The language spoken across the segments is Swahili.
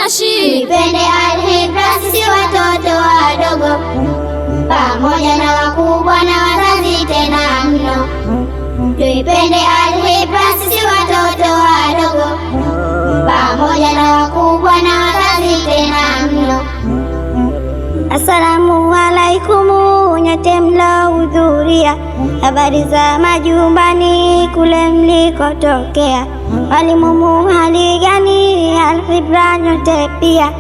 Tuipende Al-Hibra sisi watoto wadogo, pamoja na wakubwa na wazazi tena mno. Tuipende Al-Hibra sisi watoto wadogo, pamoja na wakubwa na wazazi tena mno. Assalamu alaikum nyote mlohudhuria, habari za majumbani kule mlikotokea. Walimu hali gani? Al-Hibra nyote pia,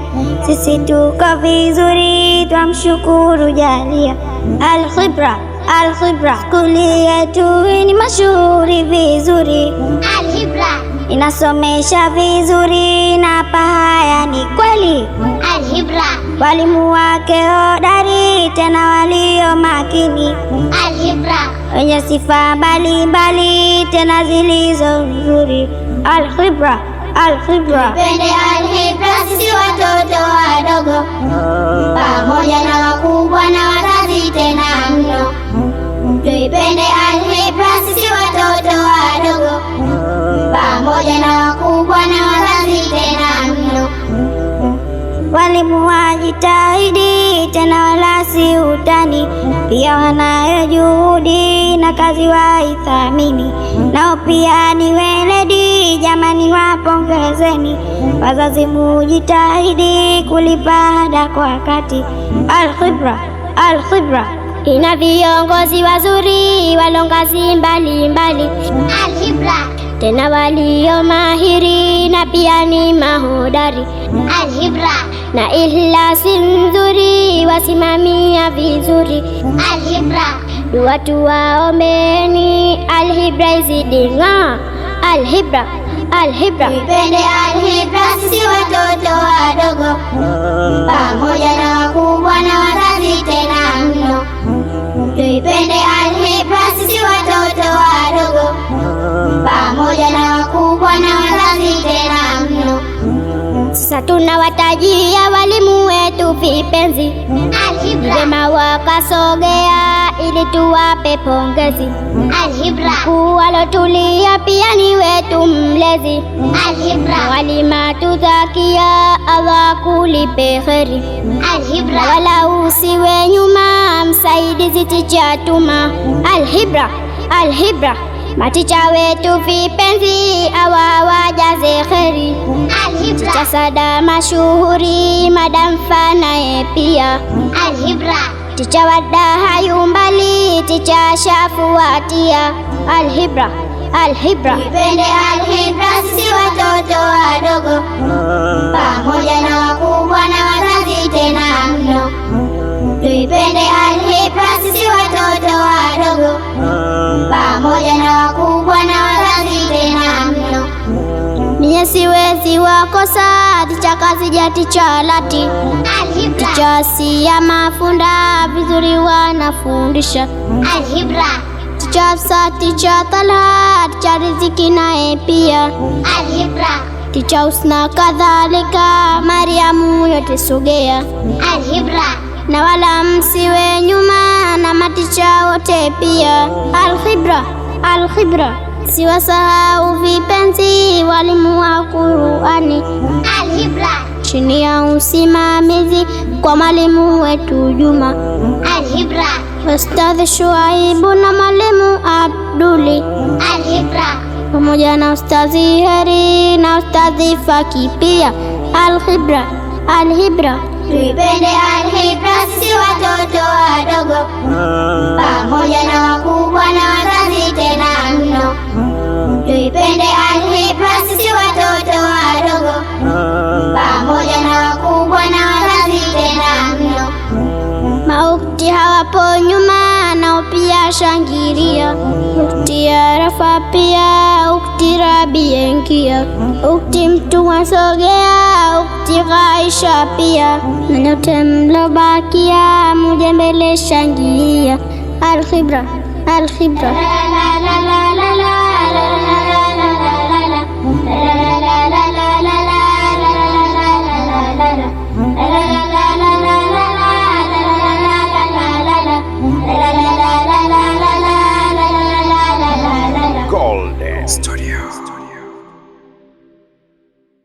sisi tuko vizuri, twamshukuru jalia. Al-Hibra skuli yetu ni mashuhuri vizuri. Al-Hibra inasomesha vizuri na pahaya ni kweli. Al-Hibra walimu wake hodari tena walio makini. Al-Hibra wenye sifa mbalimbali tena zilizo nzuri. Al-Hibra Tuipende Al-Hibra sisi watoto wadogo, pamoja na wakubwa na wazazi tena mno. Tuipende Al-Hibra sisi watoto wadogo, pamoja na wakubwa na wazazi tena mno. Walimu wajitahidi tena wala si utani, pia wanayo juhudi na kazi waithamini. Nao pia ni weledi, jamani wapongezeni. Wazazi mujitahidi kulipa ada kwa wakati. Al-Hibra ina viongozi wazuri walongazi mbalimbali. Al-Hibra tena walio mahiri na pia ni mahodari. Al-Hibra na ihlasi nzuri wasimamia vizuri. Al-Hibra dua tuwaombeni, Al-Hibra izidi ng'aa. Al-Hibra tuipende Al-Hibra sisi watoto wadogo, pamoja na wakubwa na wazazi tena mno. Tuipende Al-Hibra sisi watoto wadogo, pamoja na wakubwa na wazazi tena mno. Sasa tunawatajia walimu wetu vipenzi. Al-Hibra vyema wakasogea ili tuwape pongezi. Al-Hibra walotulia pia ni wetu mlezi. Al-Hibra walimatu Zakia, Allah kulipe kheri. Al-Hibra wala usiwe nyuma, msaidizi ticha tuma. Al-Hibra maticha wetu vipenzi, awa wajaze kheri. Al-Hibra Ticha Sada mashuhuri, madam Fanaye pia. Al-Hibra Ticha Wada hayumbali, ticha Shafuatia. Al-Hibra tuipende Al-Hibra sisi watoto wadogo, pamoja na wakubwa na wazazi tena mno. Tuipende Al-Hibra sisi watoto wadogo, pamoja na wakubwa na wazazi tena mno. Mie siwezi wakosa, ticha Kazija, ticha Lati. Al-Hibra Ticha Sia mafunda vizuri wanafundisha. Al-Hibra Ticha Hafsa, ticha Talha, ticha Riziki naye pia. Al-Hibra Ticha Husna kadhalika, Mariamu yote sogea. Al-Hibra na wala msiwe nyuma, na maticha wote pia. Al-Hibra siwasahau vipenzi walimu wa Qur'ani. Al-Hibra chini ya usimamizi kwa mwalimu wetu Juma. Al-Hibra Ustadhi Shuaibu na mwalimu Abduli. Al-Hibra pamoja na Ustadhi Heri na Ustadhi Faki pia. Al-Hibra tuipende Al-Hibra sisi watoto wadogo, pamoja na wakubwa na wazazi tena mno. Tuipende Al-Hibra sisi watoto wadogo, pamoja na wakubwa na wazazi tena mno. Maukti hawapo nyuma, nao pia shangilia. Ukti Arafa pia, ukti Rabi engia, ukti Mtume sogea, ukti Aisha pia, na nyote mlobakia muje mbele shangilia. Al-Hibra